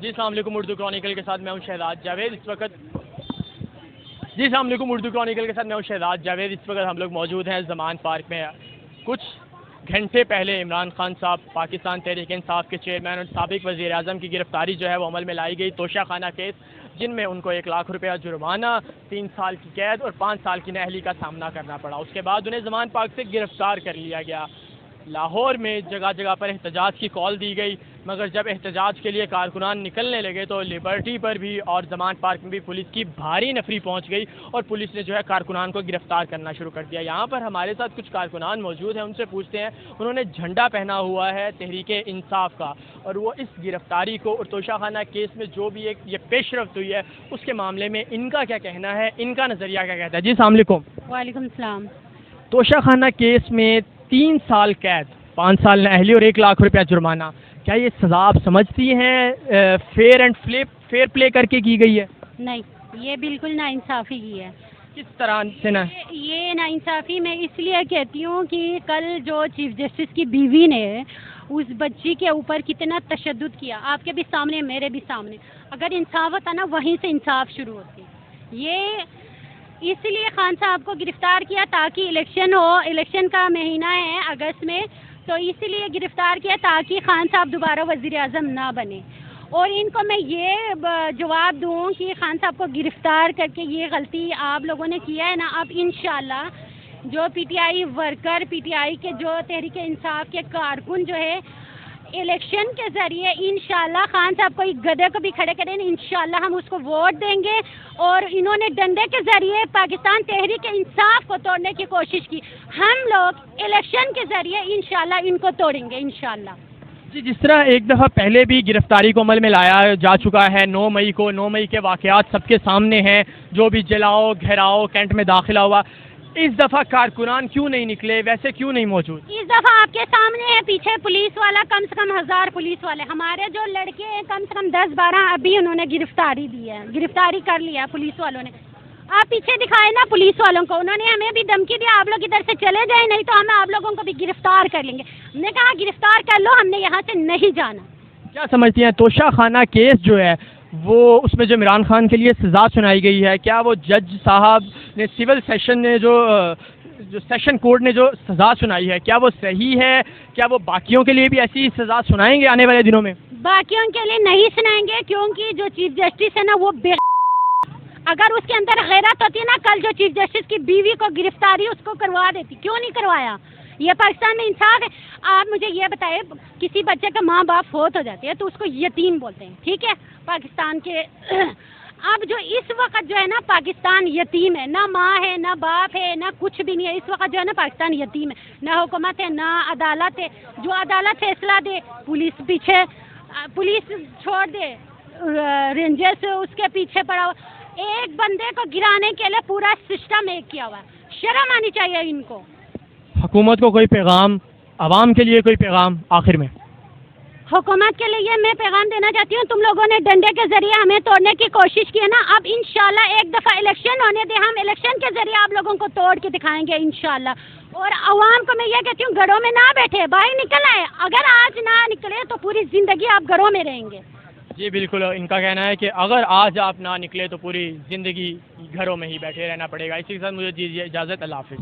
جی السلام علیکم، اردو کرونیکل کے ساتھ میں ہوں شہزاد جاوید اس وقت السلام علیکم، اردو کرونیکل کے ساتھ میں ہوں شہزاد جاوید اس وقت ہم لوگ موجود ہیں زمان پارک میں۔ کچھ گھنٹے پہلے عمران خان صاحب پاکستان تحریک انصاف کے چیئرمین اور سابق وزیر اعظم کی گرفتاری جو ہے وہ عمل میں لائی گئی، توشہ خانہ کیس، جن میں ان کو 1,00,000 روپیہ جرمانہ، 3 سال کی قید اور 5 سال کی نااہلی کا سامنا کرنا پڑا۔ اس کے بعد انہیں زمان پارک سے گرفتار کر لیا گیا۔ لاہور میں جگہ جگہ پر احتجاج کی کال دی گئی، مگر جب احتجاج کے لیے کارکنان نکلنے لگے تو لبرٹی پر بھی اور زمان پارک میں بھی پولیس کی بھاری نفری پہنچ گئی اور پولیس نے جو ہے کارکنان کو گرفتار کرنا شروع کر دیا۔ یہاں پر ہمارے ساتھ کچھ کارکنان موجود ہیں، ان سے پوچھتے ہیں۔ انہوں نے جھنڈا پہنا ہوا ہے تحریک انصاف کا، اور وہ اس گرفتاری کو اور توشہ خانہ کیس میں جو بھی یہ پیش رفت ہوئی ہے اس کے معاملے میں ان کا کیا کہنا ہے، ان کا نظریہ کیا کہتا ہے۔ جی السلام علیکم۔ وعلیکم السلام۔ توشہ خانہ کیس میں 3 سال قید، 5 سال نااہلی اور 1,00,000 روپیہ جرمانہ، کیا یہ سزا آپ سمجھتی ہیں فیئر پلے کر کے کی گئی ہے؟ نہیں، یہ بالکل ناانصافی کی ہے۔ کس طرح سے نا؟ یہ ناانصافی میں اس لیے کہتی ہوں کہ کل جو چیف جسٹس کی بیوی نے اس بچی کے اوپر کتنا تشدد کیا، آپ کے بھی سامنے میرے بھی سامنے، اگر انصاف ہوتا نا وہیں سے انصاف شروع ہوتی۔ یہ اس لیے خان صاحب کو گرفتار کیا تاکہ الیکشن ہو، الیکشن کا مہینہ ہے اگست میں، تو اس لیے گرفتار کیا تاکہ خان صاحب دوبارہ وزیر اعظم نہ بنے۔ اور ان کو میں یہ جواب دوں کہ خان صاحب کو گرفتار کر کے یہ غلطی آپ لوگوں نے کیا ہے نا، اب انشاءاللہ جو P T I worker, P T I کے جو تحریک انصاف کے کارکن جو ہے الیکشن کے ذریعے انشاءاللہ خان صاحب کو ایک گدھے کو بھی کھڑے کریں، انشاءاللہ ہم اس کو ووٹ دیں گے۔ اور انہوں نے ڈنڈے کے ذریعے پاکستان تحریک انصاف کو توڑنے کی کوشش کی، ہم لوگ الیکشن کے ذریعے انشاءاللہ ان کو توڑیں گے انشاءاللہ۔ جی جس طرح ایک دفعہ پہلے بھی گرفتاری کو عمل میں لایا جا چکا ہے 9 مئی کو، 9 مئی کے واقعات سب کے سامنے ہیں، جو بھی جلاؤ گھیراؤ کینٹ میں داخلہ ہوا، اس دفعہ کارکنان کیوں نہیں نکلے، ویسے کیوں نہیں موجود؟ اس دفعہ آپ کے سامنے ہے، پیچھے پولیس والا کم سے کم 1000 پولیس والے، ہمارے جو لڑکے ہیں کم سے کم 10-12 ابھی انہوں نے گرفتاری دی ہے، گرفتاری کر لیا پولیس والوں نے۔ آپ پیچھے دکھائے نا پولیس والوں کو، انہوں نے ہمیں بھی دھمکی دیا آپ لوگ ادھر سے چلے جائیں نہیں تو ہم آپ لوگوں کو بھی گرفتار کر لیں گے۔ ہم نے کہا گرفتار کر لو، ہم نے یہاں سے نہیں جانا۔ کیا سمجھتی ہیں توشہ خانہ کیس جو ہے وہ اس میں جو عمران خان کے لیے سزا سنائی گئی ہے، کیا وہ جج صاحب نے سول سیشن نے جو سیشن کورٹ نے جو سزا سنائی ہے کیا وہ صحیح ہے؟ کیا وہ باقیوں کے لیے بھی ایسی سزا سنائیں گے آنے والے دنوں میں؟ باقیوں کے لیے نہیں سنائیں گے، کیونکہ جو چیف جسٹس ہے نا وہ اگر اس کے اندر غیرت ہوتی ہے نا، کل جو چیف جسٹس کی بیوی کو گرفتاری اس کو کروا دیتی، کیوں نہیں کروایا؟ یہ پاکستان میں انصاف ہے؟ آپ مجھے یہ بتائیں، کسی بچے کا ماں باپ فوت ہو جاتے ہیں تو اس کو یتیم بولتے ہیں، ٹھیک ہے پاکستان کے اب جو اس وقت جو ہے نا پاکستان یتیم ہے، نہ ماں ہے نہ باپ ہے نہ کچھ بھی نہیں ہے، اس وقت جو ہے نا پاکستان یتیم ہے، نہ حکومت ہے نہ عدالت ہے۔ جو عدالت فیصلہ دے پولیس پیچھے، پولیس چھوڑ دے، رینجرز اس کے پیچھے پڑا ہوا، ایک بندے کو گرانے کے لیے پورا سسٹم ایک کیا ہوا ہے، شرم آنی چاہیے ان کو۔ حکومت کو کوئی پیغام، عوام کے لیے کوئی پیغام آخر میں؟ حکومت کے لیے میں پیغام دینا چاہتی ہوں، تم لوگوں نے ڈنڈے کے ذریعے ہمیں توڑنے کی کوشش کی ہے نا، اب انشاءاللہ ایک دفعہ الیکشن ہونے دیں، ہم الیکشن کے ذریعے آپ لوگوں کو توڑ کے دکھائیں گے انشاءاللہ۔ اور عوام کو میں یہ کہتی ہوں گھروں میں نہ بیٹھے، باہر نکل آئے، اگر آج نہ نکلے تو پوری زندگی آپ گھروں میں رہیں گے۔ جی بالکل، ان کا کہنا ہے کہ اگر آج آپ نہ نکلے تو پوری زندگی گھروں میں ہی بیٹھے رہنا پڑے گا۔ اسی کے ساتھ مجھے دیجیے اجازت، اللہ حافظ۔